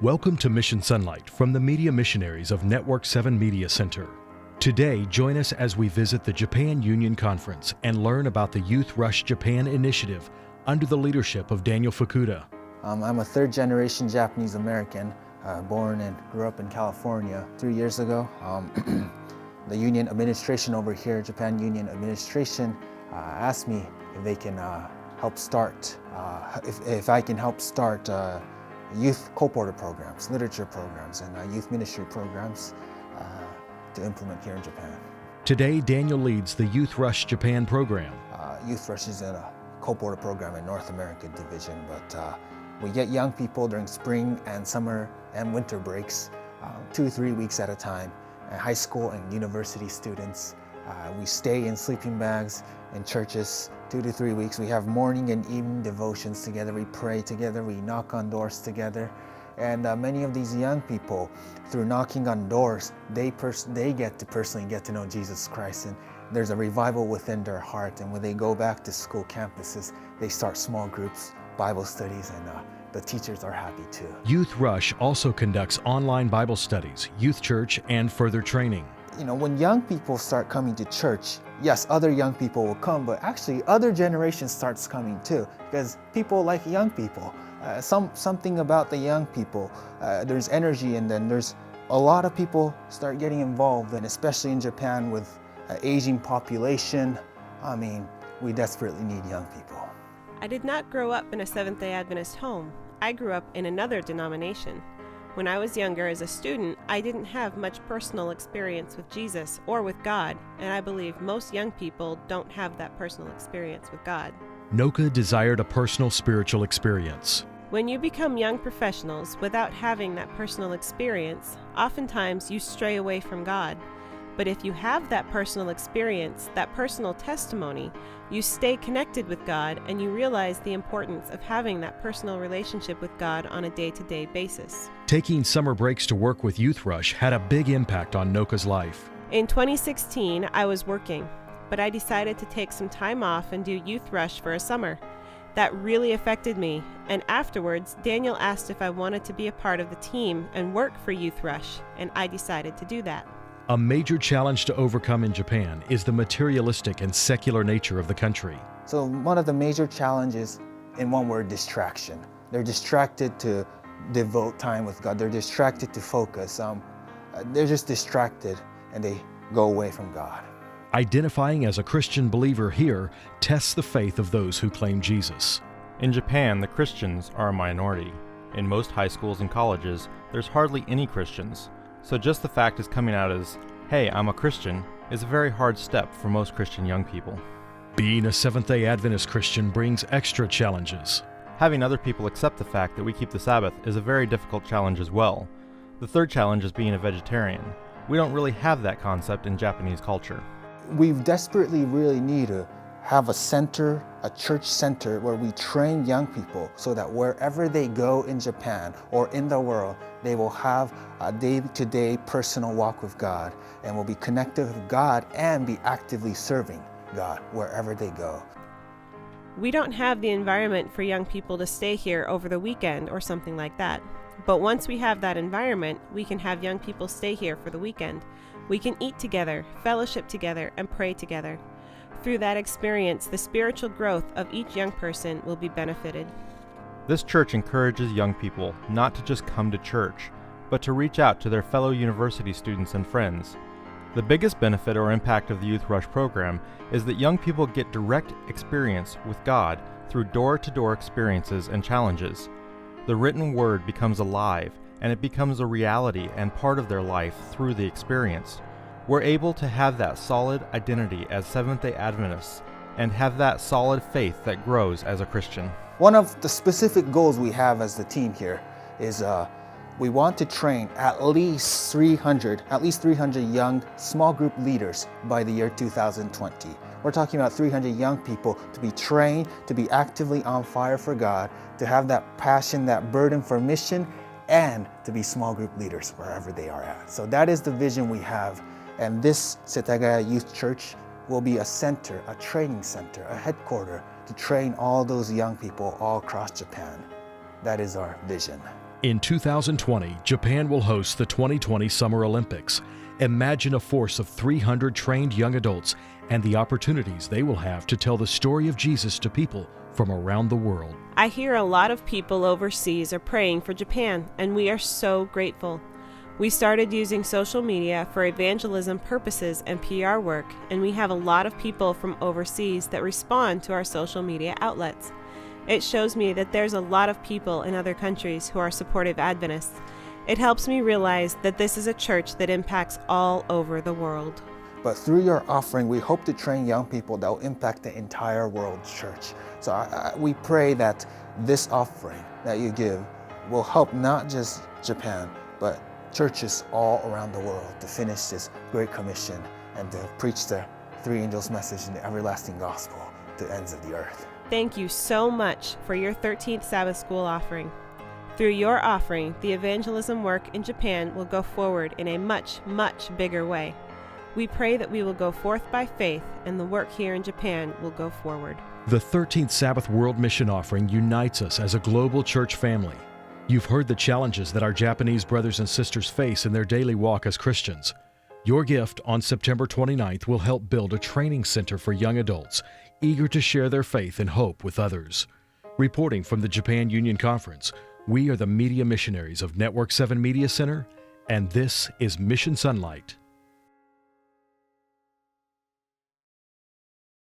Welcome to Mission Sonlight from the Media Missionaries of Network 7 Media Center. Today, join us as we visit the Japan Union Conference and learn about the Youth Rush Japan initiative under the leadership of Daniel Fukuda. I'm a third-generation Japanese American, born and grew up in California 3 years ago. The union administration over here, Japan Union Administration, asked me if they can help start, if I can help start youth co-porter programs, literature programs, and youth ministry programs to implement here in Japan. Today, Daniel leads the Youth Rush Japan program. Youth Rush is a co-porter program in North America division, but we get young people during spring and summer and winter breaks, 2-3 weeks at a time, and high school and university students. We stay in sleeping bags in churches 2 to 3 weeks. We have morning and evening devotions together. We pray together. We knock on doors together. And many of these young people, through knocking on doors, they get to personally get to know Jesus Christ. And there's a revival within their heart. And when they go back to school campuses, they start small groups, Bible studies, and the teachers are happy too. Youth Rush also conducts online Bible studies, youth church, and further training. You know, when young people start coming to church, yes, other young people will come, but actually other generations starts coming too, because people like young people. Something about the young people, there's energy, and then there's a lot of people start getting involved, and especially in Japan with aging population, I mean, we desperately need young people. I did not grow up in a Seventh-day Adventist home. I grew up in another denomination. When I was younger as a student, I didn't have much personal experience with Jesus or with God, and I believe most young people don't have that personal experience with God. Noka desired a personal spiritual experience. When you become young professionals without having that personal experience, oftentimes you stray away from God. But if you have that personal experience, that personal testimony, you stay connected with God and you realize the importance of having that personal relationship with God on a day-to-day basis. Taking summer breaks to work with Youth Rush had a big impact on Noka's life. In 2016, I was working, but I decided to take some time off and do Youth Rush for a summer. That really affected me, and afterwards, Daniel asked if I wanted to be a part of the team and work for Youth Rush, and I decided to do that. A major challenge to overcome in Japan is the materialistic and secular nature of the country. So one of the major challenges, in one word, distraction. They're distracted to devote time with God. They're distracted to focus. They're just distracted and they go away from God. Identifying as a Christian believer here tests the faith of those who claim Jesus. In Japan, the Christians are a minority. In most high schools and colleges, there's hardly any Christians. So just the fact is coming out as, hey, I'm a Christian, is a very hard step for most Christian young people. Being a Seventh-day Adventist Christian brings extra challenges. Having other people accept the fact that we keep the Sabbath is a very difficult challenge as well. The third challenge is being a vegetarian. We don't really have that concept in Japanese culture. We desperately really need to have a center, a church center, where we train young people so that wherever they go in Japan or in the world, they will have a day-to-day personal walk with God and will be connected with God and be actively serving God wherever they go. We don't have the environment for young people to stay here over the weekend or something like that. But once we have that environment, we can have young people stay here for the weekend. We can eat together, fellowship together, and pray together. Through that experience, the spiritual growth of each young person will be benefited. This church encourages young people not to just come to church, but to reach out to their fellow university students and friends. The biggest benefit or impact of the Youth Rush program is that young people get direct experience with God through door-to-door experiences and challenges. The written word becomes alive, and it becomes a reality and part of their life through the experience. We're able to have that solid identity as Seventh-day Adventists and have that solid faith that grows as a Christian. One of the specific goals we have as the team here is we want to train at least 300 young small group leaders by the year 2020. We're talking about 300 young people to be trained, to be actively on fire for God, to have that passion, that burden for mission, and to be small group leaders wherever they are at. So that is the vision we have. And this Setagaya Youth Church will be a center, a training center, a headquarters to train all those young people all across Japan. That is our vision. In 2020, Japan will host the 2020 Summer Olympics. Imagine a force of 300 trained young adults and the opportunities they will have to tell the story of Jesus to people from around the world. I hear a lot of people overseas are praying for Japan, and we are so grateful. We started using social media for evangelism purposes and PR work, and we have a lot of people from overseas that respond to our social media outlets. It shows me that there's a lot of people in other countries who are supportive Adventists. It helps me realize that this is a church that impacts all over the world. But through your offering, we hope to train young people that will impact the entire world church. So we pray that this offering that you give will help not just Japan, but churches all around the world to finish this Great Commission and to preach the three angels' message in the everlasting gospel to the ends of the earth. Thank you so much for your 13th Sabbath School offering. Through your offering, the evangelism work in Japan will go forward in a much, much bigger way. We pray that we will go forth by faith and the work here in Japan will go forward. The 13th Sabbath World Mission Offering unites us as a global church family. You've heard the challenges that our Japanese brothers and sisters face in their daily walk as Christians. Your gift on September 29th will help build a training center for young adults eager to share their faith and hope with others. Reporting from the Japan Union Conference, we are the media missionaries of Network 7 Media Center, and this is Mission Sonlight.